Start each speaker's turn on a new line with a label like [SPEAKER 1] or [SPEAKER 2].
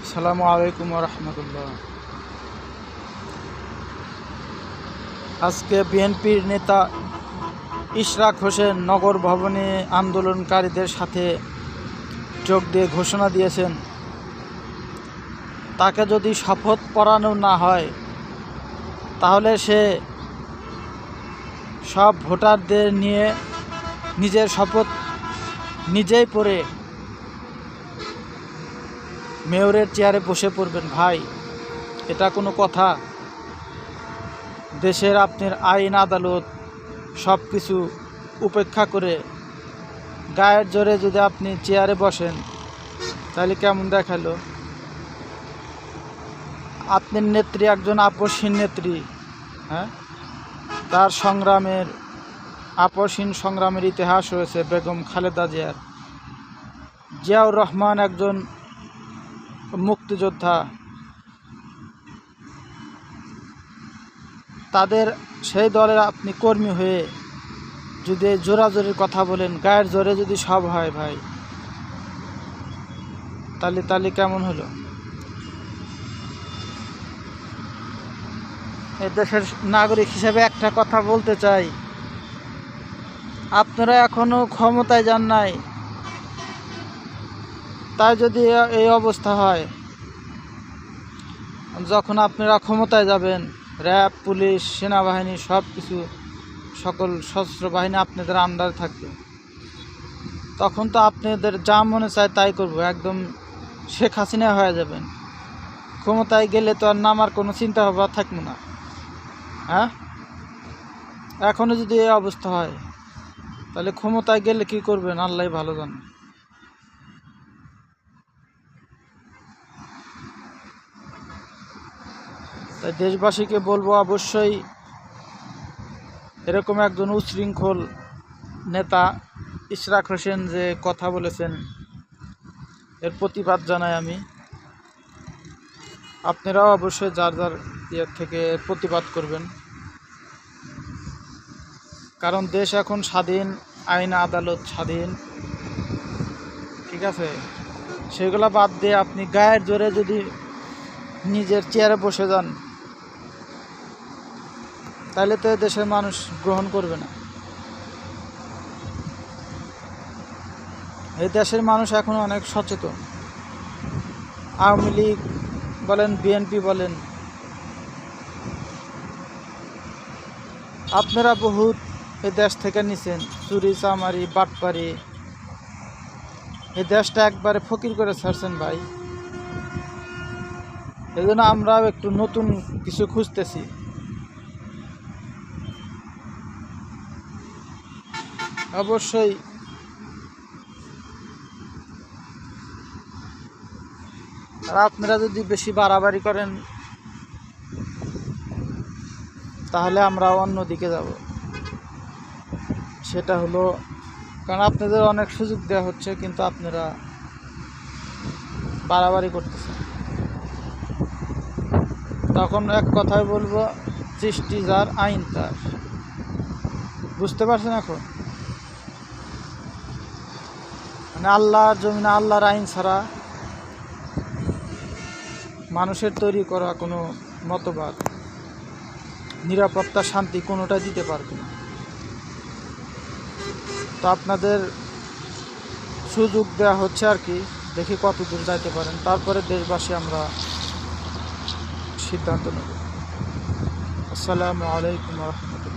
[SPEAKER 1] আসসালামু আলাইকুম রহমতুল্লাহ। আজকে বিএনপির নেতা ইশরাক হোসেন নগর ভবনে আন্দোলনকারীদের সাথে যোগ দিয়ে ঘোষণা দিয়েছেন, তাকে যদি শপথ পড়ানো না হয় তাহলে সে সব ভোটারদের নিয়ে নিজের শপথ নিজেই পড়ে মেয়রের চেয়ারে বসে পড়বেন। ভাই, এটা কোনো কথা? দেশের আপনার আইন আদালত সব কিছু উপেক্ষা করে গায়ের জোরে যদি আপনি চেয়ারে বসেন তাহলে কেমন দেখালো? আপনার নেত্রী একজন আপসহীন নেত্রী, হ্যাঁ, তার আপসহীন সংগ্রামের ইতিহাস রয়েছে বেগম খালেদা জিয়ার। জিয়াউর রহমান একজন মুক্তিযোদ্ধা, তাদের সেই দলের আপনি কর্মী হয়ে যদি জোরাজোরির কথা বলেন, গায়ের জোরে যদি সব হয় ভাই, তাহলে কেমন হলো? এই দেশের নাগরিক হিসেবে একটা কথা বলতে চাই, আপনারা এখনো ক্ষমতায় যান নাই, তাই যদি এই অবস্থা হয়, যখন আপনারা ক্ষমতায় যাবেন র্যাব, পুলিশ, সেনাবাহিনী সব কিছু সকল সশস্ত্র বাহিনী আপনাদের আন্ডারে থাকবে, তখন তো আপনাদের যা মনে চায় তাই করবো, একদম শেখ হাসিনা হয়ে যাবেন। ক্ষমতায় গেলে তো আর নামার কোনো চিন্তা ভাবনা থাকবে না। হ্যাঁ, এখনও যদি এই অবস্থা হয় তাহলে ক্ষমতায় গেলে কি করবেন আল্লাহ ভালো জানে। তাই দেশবাসীকে বলবো, অবশ্যই এরকম একজন উচ্ছৃঙ্খল নেতা ইশরাক হোসেন যে কথা বলেছেন, এর প্রতিবাদ জানাই আমি। আপনারাও অবশ্যই যার যার ইয়ের থেকে প্রতিবাদ করবেন, কারণ দেশ এখন স্বাধীন, আইন আদালত স্বাধীন, ঠিক আছে? সেগুলো বাদ দিয়ে আপনি গায়ের জোরে যদি নিজের চেয়ারে বসে যান তাহলে তো দেশের মানুষ গ্রহণ করবে না। এই দেশের মানুষ এখন অনেক সচেতন। আওয়ামী লীগ বলেন, বিএনপি বলেন, আপনারা বহুত এই দেশ থেকে নিছেন, চুরি চামারি বাটপারি, এই দেশটা একবারে ফকির করে ছাড়ছেন ভাই। এই জন্য আমরাও একটু নতুন কিছু খুঁজতেছি। অবশ্যই আর আপনারা যদি বেশি বাড়াবাড়ি করেন তাহলে আমরা অন্যদিকে যাব। সেটা হলো, কারণ আপনাদের অনেক সুযোগ দেওয়া হচ্ছে কিন্তু আপনারা বাড়াবাড়ি করতেছেন। তখন এক কথায় বলবো, সৃষ্টি যার আইন তার। বুঝতে পারছেন? এখন মানে আল্লাহর জমিনে আল্লাহর আইন ছাড়া মানুষের তৈরি করা কোনো মতবাদ, নিরাপত্তা, শান্তি কোনোটা দিতে পারবে না। তো আপনাদের সুযোগ দেওয়া হচ্ছে আর কি, দেখি কত দূর যাইতে পারেন, তারপরে দেশবাসী আমরা সিদ্ধান্ত নেব। আসসালামু আলাইকুম রহমতুল্লাহ।